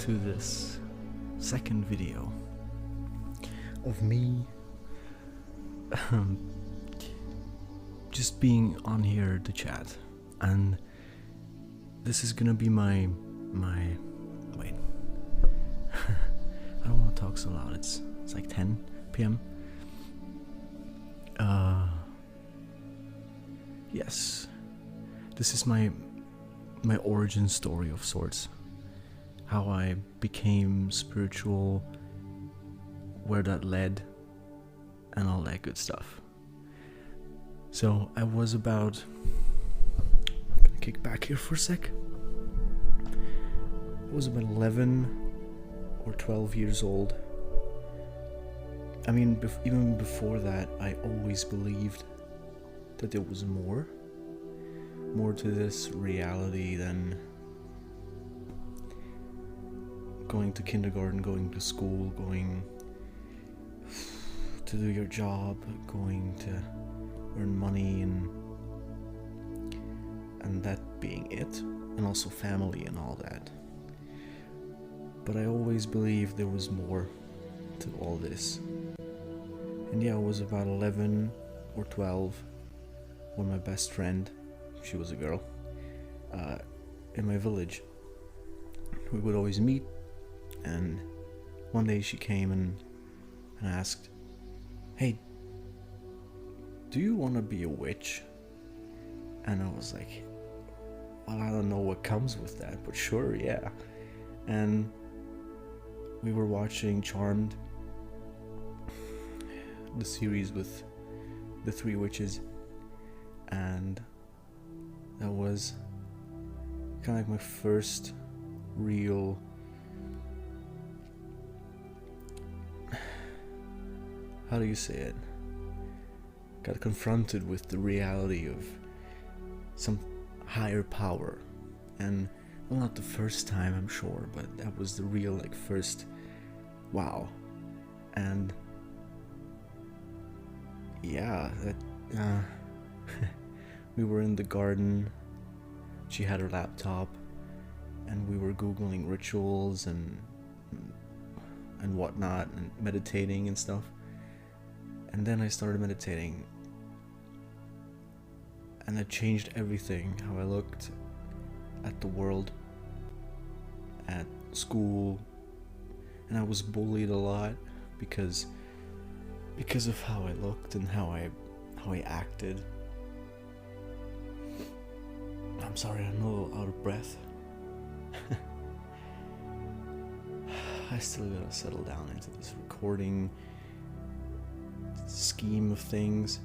to this second video of me just being on here to chat, and this is gonna be my wait I don't want to talk so loud, it's like 10 p.m. Yes, this is my origin story of sorts, how I became spiritual, where that led, and all that good stuff. So I was about, I'm gonna kick back here for a sec. I was about 11 or 12 years old. I mean, even before that, I always believed that there was more to this reality than going to kindergarten, going to school, going to do your job, going to earn money, and that being it, and also family and all that. But I always believed there was more to all this. And yeah, I was about 11 or 12 when my best friend, she was a girl, in my village, we would always meet, and one day she came and asked, "Hey, do you want to be a witch?" And I was like, well, I don't know what comes with that, but sure, yeah. And we were watching Charmed, the series with the three witches, and that was kind of like my first real how do you say it? Got confronted with the reality of some higher power. And well, not the first time, I'm sure, but that was the real, like, first wow. And yeah, that we were in the garden, she had her laptop, and we were googling rituals and whatnot, and meditating and stuff. And then I started meditating, and it changed everything, how I looked at the world, at school, and I was bullied a lot because of how I looked and how I acted. I'm sorry, I'm a little out of breath. I still gotta settle down into this recording scheme of things.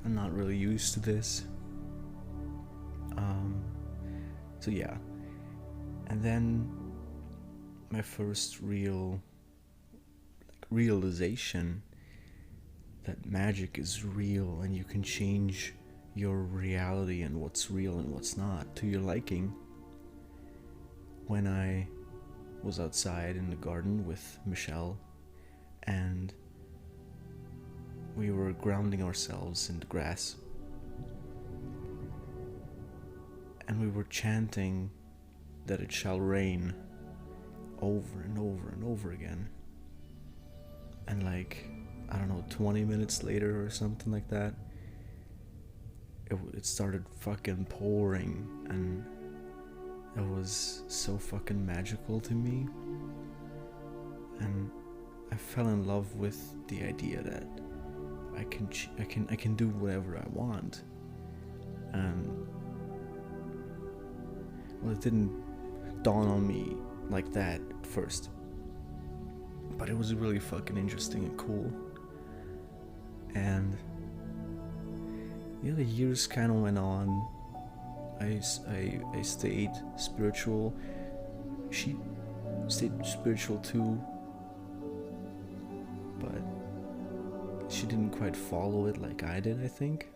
I'm not really used to this. So yeah. And then my first realization that magic is real and you can change your reality and what's real and what's not to your liking, when I was outside in the garden with Michelle, and we were grounding ourselves in the grass, and we were chanting that it shall rain over and over and over again. And like, I don't know, 20 minutes later or something like that, it started fucking pouring, and it was so fucking magical to me. And I fell in love with the idea that I can do whatever I want. And well, it didn't dawn on me like that at first, but it was really fucking interesting and cool. And yeah, the years kind of went on. I stayed spiritual. She stayed spiritual too, but she didn't quite follow it like I did, I think,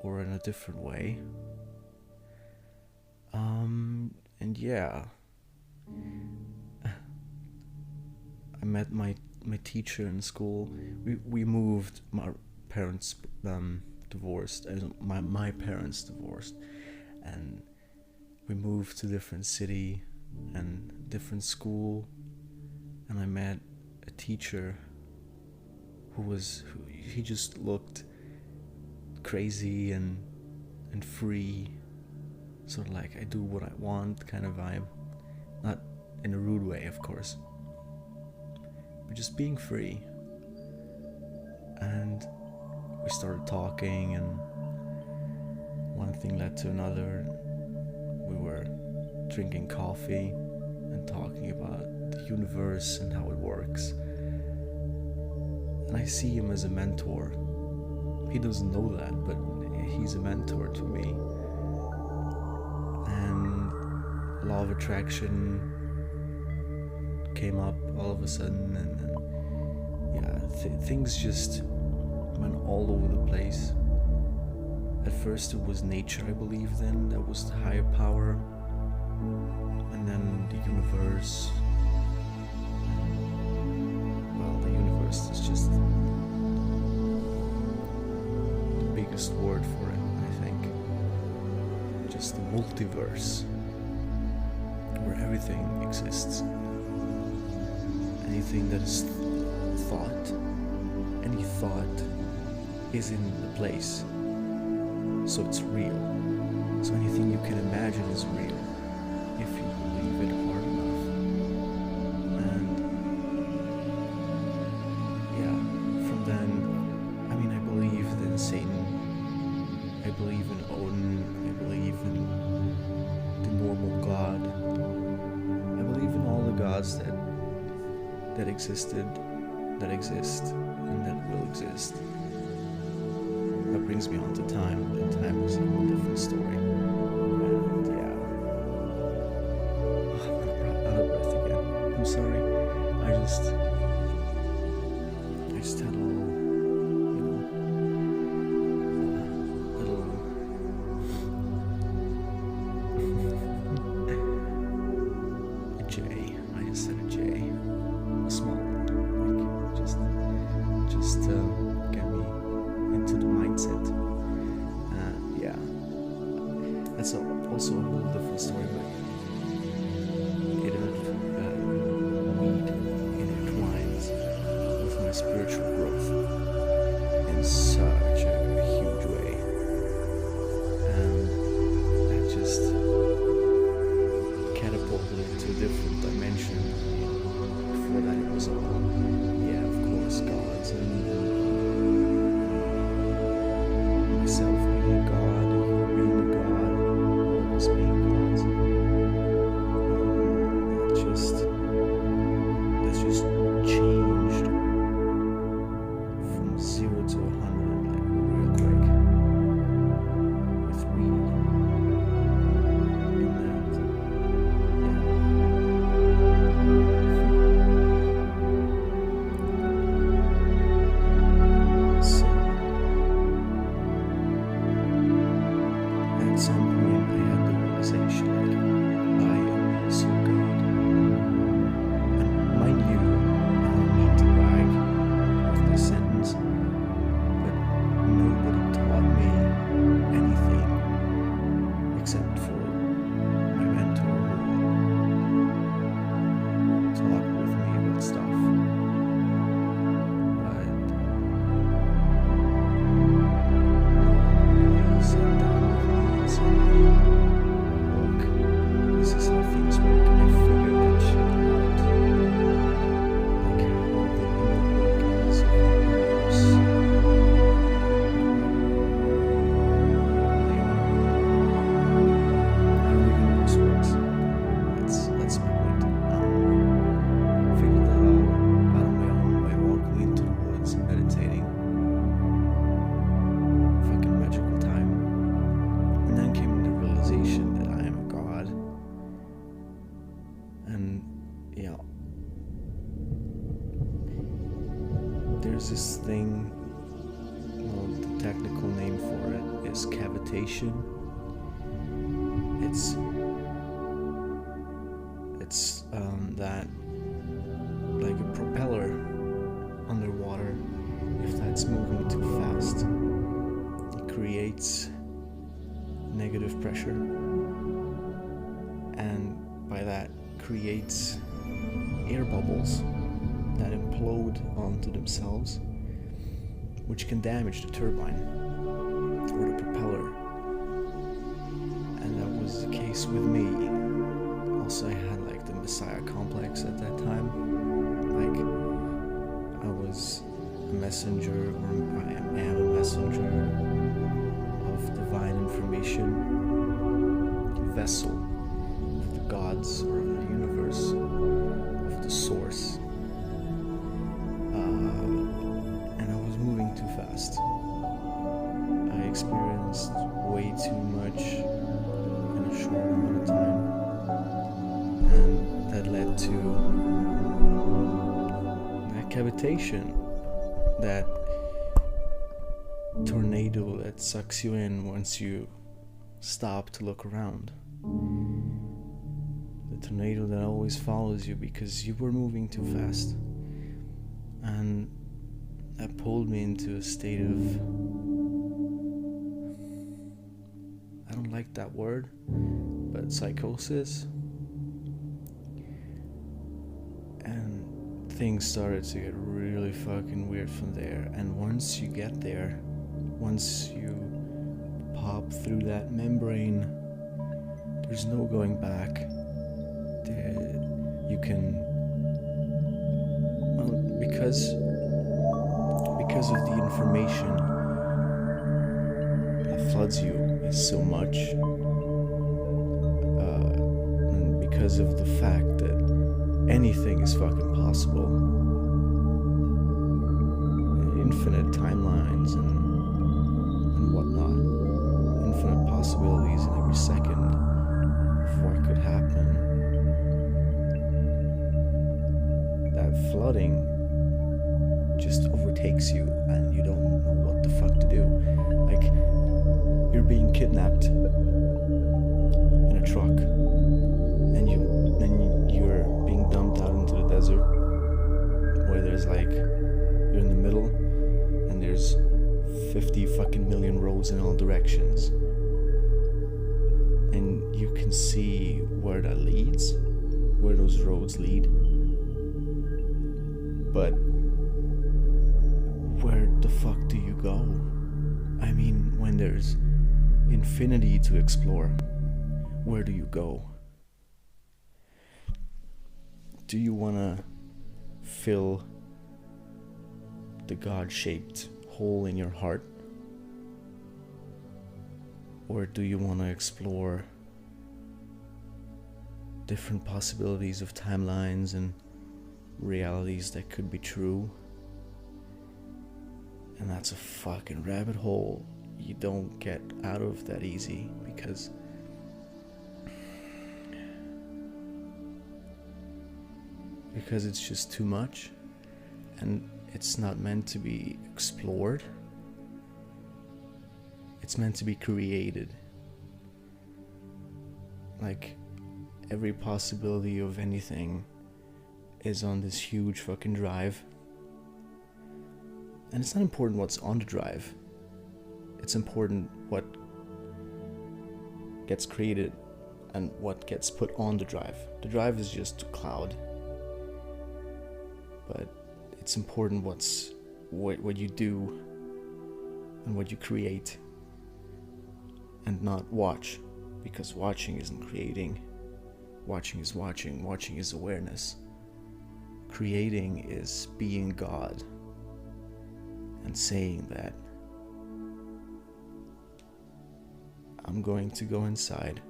or in a different way. And yeah, I met my teacher in school. We moved. My parents divorced. My parents divorced, and we moved to a different city and different school, and I met a teacher who he just looked crazy and free, sort of like I do what I want kind of vibe. Not in a rude way, of course, but just being free. And we started talking, and one thing led to another. We were drinking coffee and talking about the universe and how it works. And I see him as a mentor. He doesn't know that, but he's a mentor to me. And law of attraction came up all of a sudden, and things just went all over the place. At first it was nature I believed in, that was the higher power, and then the universe. Well, the universe is just the biggest word for it, I think. Just the multiverse, where everything exists. Anything that is thought, any thought is in the place, so it's real. So anything you can imagine is real if you believe it hard enough. And yeah, from then, I mean, I believed in Satan, I believe in Odin, I believe in the normal God, I believe in all the gods that existed, that exist, and that will exist. That brings me on to time, and time is a whole different story. And yeah, I'm out of breath again. I'm sorry. I just had a little, a J. I just said a J. A small one, like just get me into the mindset. Yeah, that's also a whole different story, but it intertwines with my spiritual growth in such a huge way, and that just catapulted into a different dimension. Before that it was all, yeah, of course, gods and myself being a god, you being a god, all of us being gods. That's just changed from 0 to 100 like real quick with weed. And that, so at some point I had the realization, like, I am also God. And mind you, I don't mean to brag with this sentence, but nobody taught me anything except for my mentor who talked with me about stuff. But nobody sat down with me and said, "Hey, look, this is how things work," and I figured that shit out. Like how the inner workings of the universe they are. How the universe works. That's my point. Figured that out on my own by walking into the woods and meditating. Fucking magical time. And then came the realization that I am a god. And yeah, there's this thing, well, the technical name for it is cavitation. It's that, like a propeller underwater, if that's moving too fast, it creates negative pressure, and by that creates air bubbles that implode onto themselves, which can damage the turbine or the propeller. And that was the case with me. Also, I had like the Messiah complex at that time. Like, I was a messenger, or I am a messenger of divine information, a vessel of the gods or of the universe, of the source. And I was moving too fast. I experienced way too much in a short amount of time, and that led to that cavitation, that tornado that sucks you in once you stop to look around. The tornado that always follows you because you were moving too fast. And that pulled me into a state of, I don't like that word, but psychosis. And things started to get really fucking weird from there. And once you get there, once you pop through that membrane, there's no going back. You can, well, because of the information that floods you is so much, and because of the fact that anything is fucking possible, infinite timelines and whatnot, infinite possibilities in every second of what could happen. That flooding just overtakes you and you don't know what the fuck to do. Like, you're being kidnapped in a truck and you're being dumped out into the desert where there's like, you're in the middle and there's 50 fucking million roads in all directions, and you can see where that leads, where those roads lead, but where the fuck do you go? I mean, when there's infinity to explore, where do you go? Do you want to fill the God-shaped hole in your heart? Or do you want to explore different possibilities of timelines and realities that could be true? And that's a fucking rabbit hole you don't get out of that easy, because it's just too much, and it's not meant to be explored. It's meant to be created. Like, every possibility of anything is on this huge fucking drive. And it's not important what's on the drive. It's important what gets created and what gets put on the drive. The drive is just a cloud. But it's important what you do and what you create, and not watch, because watching isn't creating. Watching is watching. Watching is awareness. Creating is being God and saying that I'm going to go inside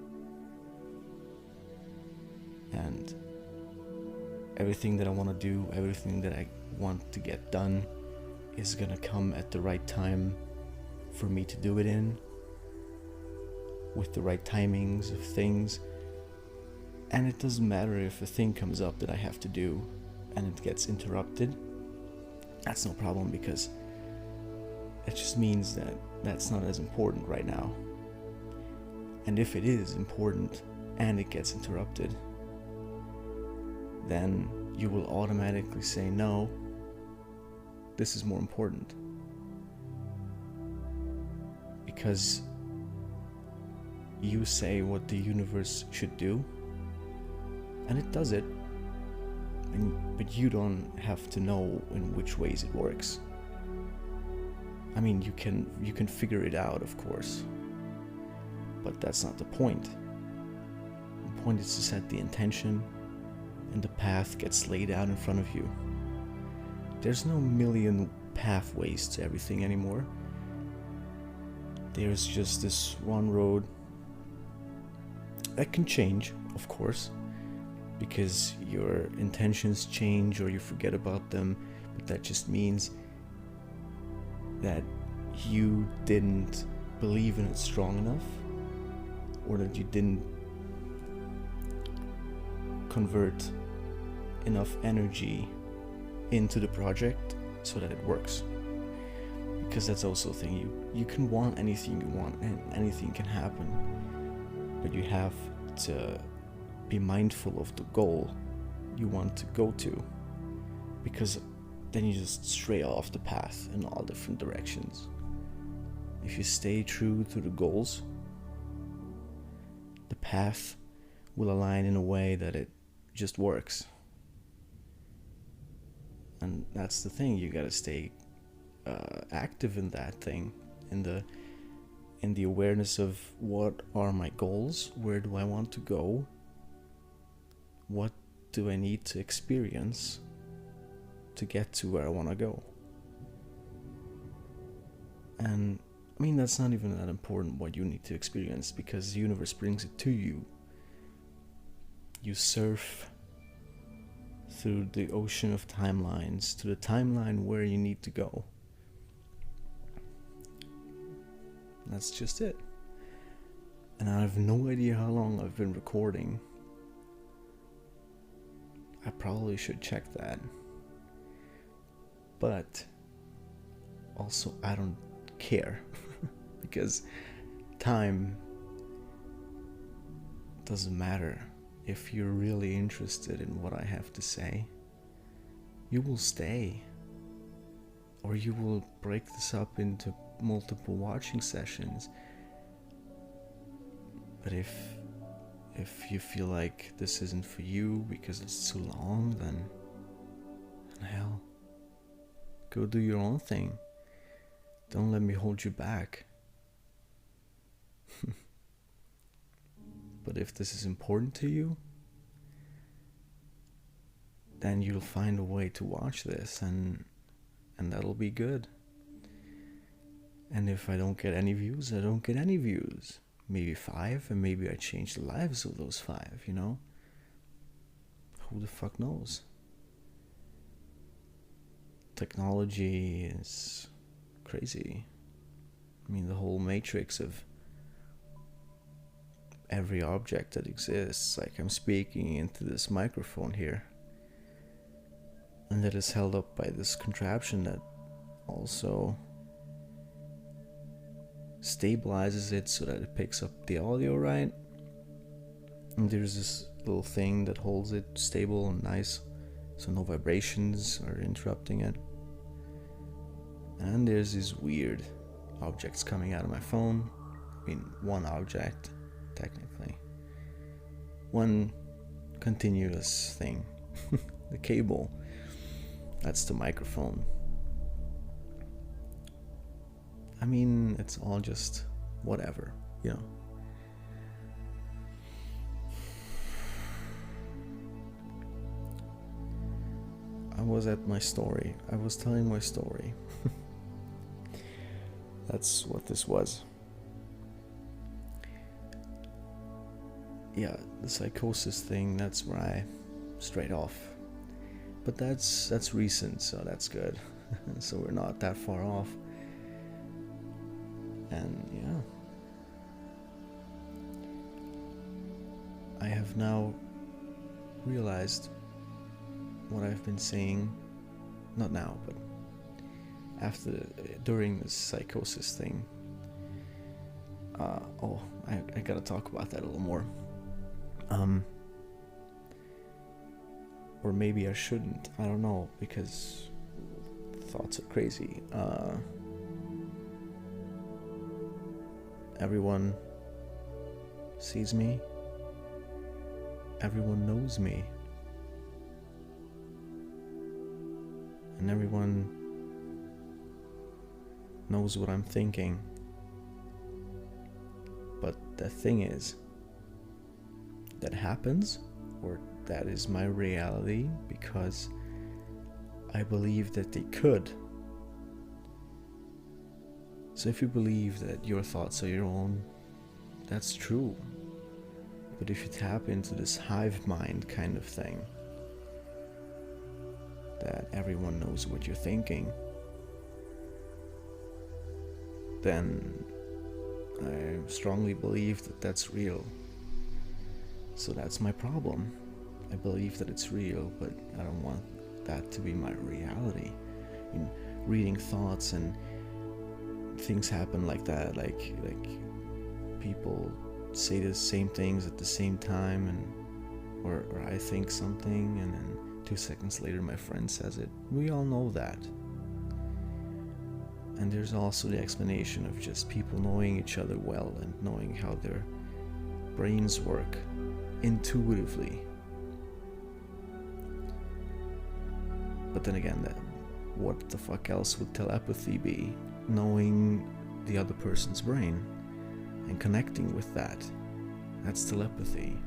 and everything that I want to do, everything that I want to get done is gonna come at the right time for me to do it in, with the right timings of things. And it doesn't matter if a thing comes up that I have to do and it gets interrupted. That's no problem, because it just means that that's not as important right now. And if it is important and it gets interrupted, then you will automatically say, no, this is more important. Because you say what the universe should do, And it does it, but you don't have to know in which ways it works. I mean, you can figure it out, of course, but that's not the point. The point is to set the intention, and the path gets laid out in front of you. There's no million pathways to everything anymore. There's just this one road. That can change, of course, because your intentions change or you forget about them, but that just means that you didn't believe in it strong enough, or that you didn't convert enough energy into the project so that it works. Because that's also a thing, you can want anything you want and anything can happen, but you have to be mindful of the goal you want to go to, because then you just stray off the path in all different directions. If you stay true to the goals, the path will align in a way that it just works. And that's the thing, you gotta stay active in that thing, in the awareness of what are my goals, where do I want to go, what do I need to experience to get to where I want to go. And I mean, that's not even that important what you need to experience, because the universe brings it to you. You surf through the ocean of timelines to the timeline where you need to go. That's just it. And I have no idea how long I've been recording. I probably should check that. But also I don't care because time doesn't matter. If you're really interested in what I have to say, you will stay, or you will break this up into multiple watching sessions. But if you feel like this isn't for you because it's too long, then hell, go do your own thing. Don't let me hold you back. But if this is important to you, then you'll find a way to watch this, and that'll be good. And if I don't get any views, I don't get any views. Maybe 5, and maybe I change the lives of those 5, you know? Who the fuck knows? Technology is crazy. I mean, the whole matrix of every object that exists, like I'm speaking into this microphone here, and that is held up by this contraption that also stabilizes it so that it picks up the audio right, and there's this little thing that holds it stable and nice so no vibrations are interrupting it. And there's these weird objects coming out of my phone. I mean, one object technically, one continuous thing. The cable, that's the microphone. I mean, it's all just whatever, you know. I was at my story. I was telling my story. That's what this was. Yeah, the psychosis thing, that's where I strayed off. But that's recent, so that's good. So we're not that far off. And yeah, I have now realized what I've been saying, not now, but during this psychosis thing. I gotta talk about that a little more. Or maybe I shouldn't, I don't know, because thoughts are crazy. Everyone sees me, everyone knows me. And everyone knows what I'm thinking. But the thing is, that happens, or that is my reality, because I believe that they could. So if you believe that your thoughts are your own, that's true. But if you tap into this hive mind kind of thing, that everyone knows what you're thinking, then I strongly believe that that's real. So that's my problem. I believe that it's real, but I don't want that to be my reality. In reading thoughts and things happen like that, like people say the same things at the same time, and or I think something and then 2 seconds later my friend says it. We all know that. And there's also the explanation of just people knowing each other well and knowing how their brains work intuitively. But then again, what the fuck else would telepathy be? Knowing the other person's brain and connecting with that. That's telepathy.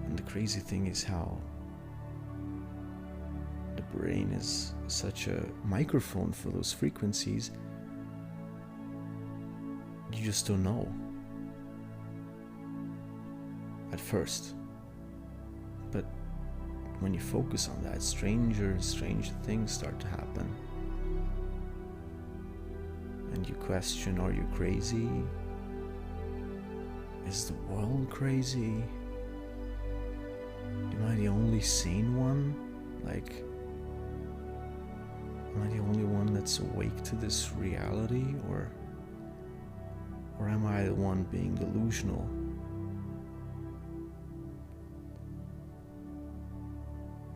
And the crazy thing is how the brain is such a microphone for those frequencies. You just don't know at first. But when you focus on that, stranger and stranger things start to happen. And you question, are you crazy? Is the world crazy? Am I the only sane one? Like, am I the only one that's awake to this reality? Or am I the one being delusional?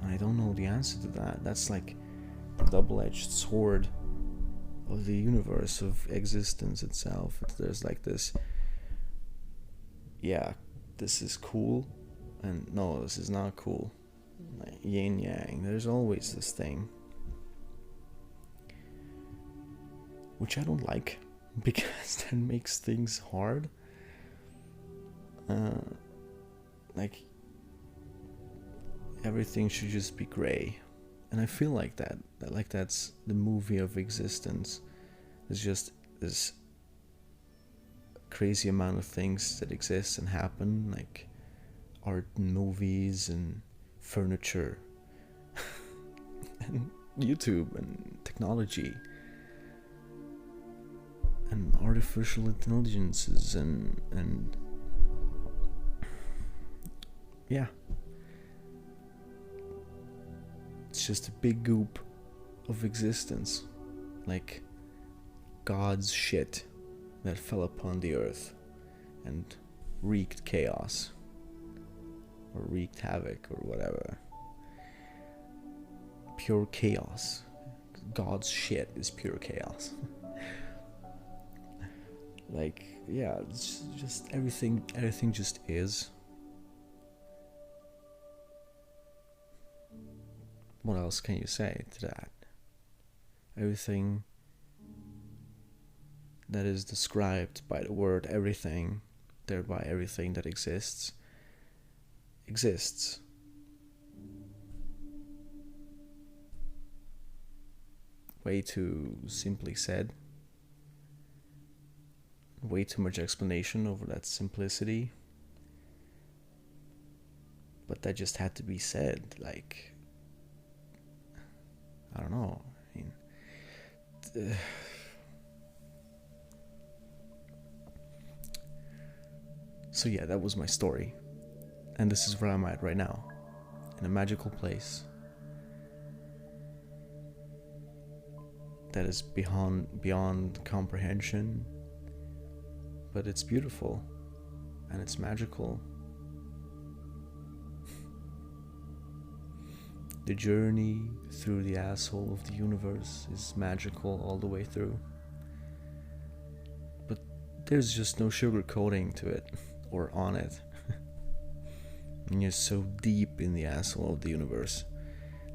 I don't know the answer to that. That's like a double-edged sword of the universe, of existence itself. There's like this, yeah, this is cool, and no, this is not cool. Like yin yang. There's always this thing, which I don't like, because that makes things hard. Like, everything should just be gray, and I feel like that like that's the movie of existence. There's just this crazy amount of things that exist and happen, like art and movies and furniture and YouTube and technology and artificial intelligences and yeah, it's just a big goop of existence, like God's shit that fell upon the earth and wreaked chaos or wreaked havoc or whatever. Pure chaos. God's shit is pure chaos. Like, yeah, it's just everything just is. What else can you say to that? Everything that is described by the word everything, thereby everything that exists. Way too simply said. Way too much explanation over that simplicity. But that just had to be said. Like, I don't know. I mean, so yeah, that was my story. And this is where I'm at right now. In a magical place that is beyond comprehension. But it's beautiful. And it's magical. The journey through the asshole of the universe is magical all the way through. But there's just no sugarcoating to it. or on it. And you're so deep in the asshole of the universe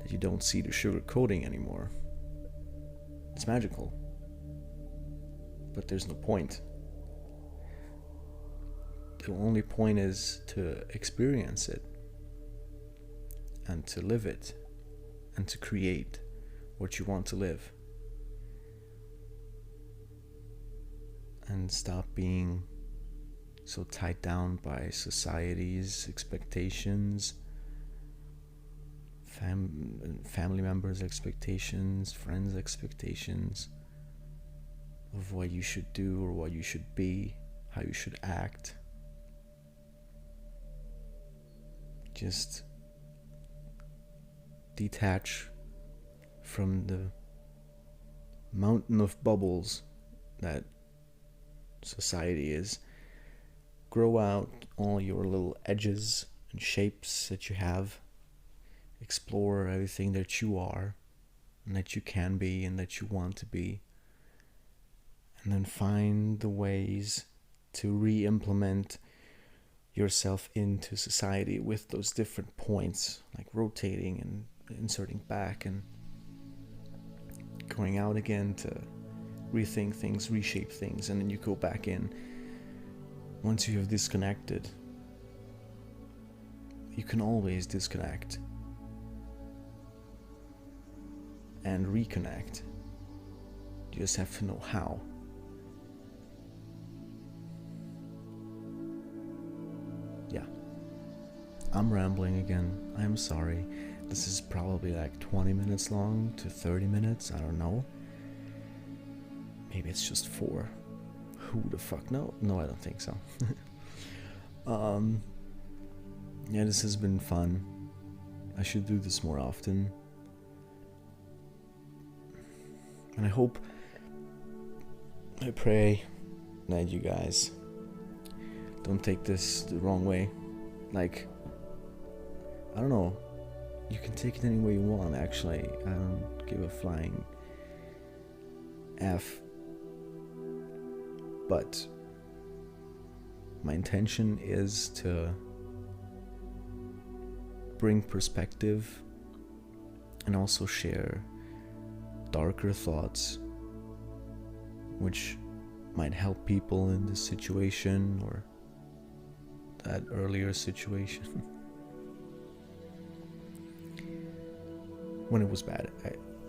that you don't see the sugar coating anymore. It's magical, but there's no point. The only point is to experience it and to live it and to create what you want to live, and stop being so tied down by society's expectations, family members' expectations, friends' expectations of what you should do or what you should be, how you should act. Just detach from the mountain of bubbles that society is. Grow out all your little edges and shapes that you have. Explore everything that you are and that you can be and that you want to be. And then find the ways to re-implement yourself into society with those different points, like rotating and inserting back and going out again to rethink things, reshape things, and then you go back in. Once you have disconnected, you can always disconnect and reconnect. You just have to know how. Yeah, I'm rambling again. I'm sorry. This is probably like 20 minutes long to 30 minutes. I don't know. Maybe it's just 4. Who the fuck? No, I don't think so. Yeah, this has been fun. I should do this more often. And I pray that you guys don't take this the wrong way. Like, I don't know. You can take it any way you want, actually. I don't give a flying F. But my intention is to bring perspective and also share darker thoughts which might help people in this situation or that earlier situation. When it was bad,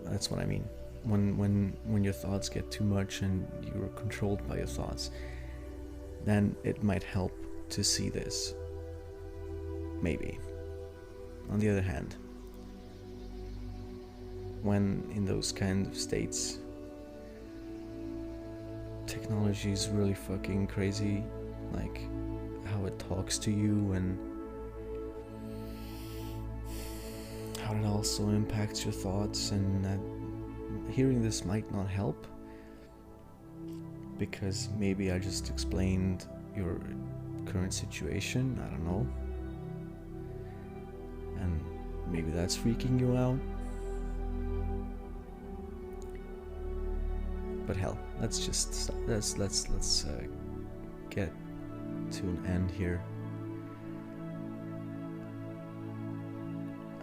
that's what I mean. When your thoughts get too much and you're controlled by your thoughts, then it might help to see this. Maybe. On the other hand, when in those kind of states, technology is really fucking crazy, like how it talks to you and how it also impacts your thoughts, and that hearing this might not help, because maybe I just explained your current situation, I don't know, and maybe that's freaking you out. But hell, let's just stop. Let's get to an end here.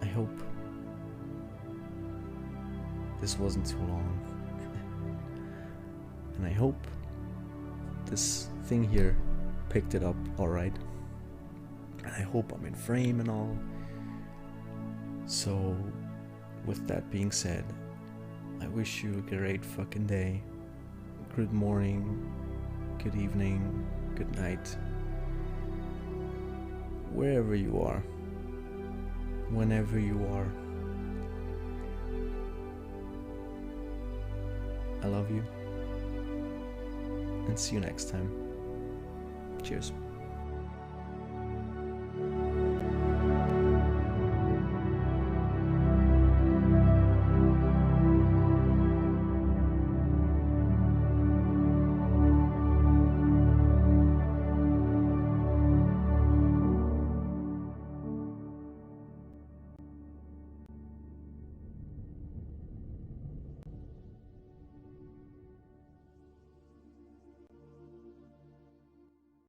I hope this wasn't too long, and I hope this thing here picked it up alright, and I hope I'm in frame and all. So with that being said, I wish you a great fucking day, good morning, good evening, good night, wherever you are, whenever you are. I love you, and see you next time. Cheers.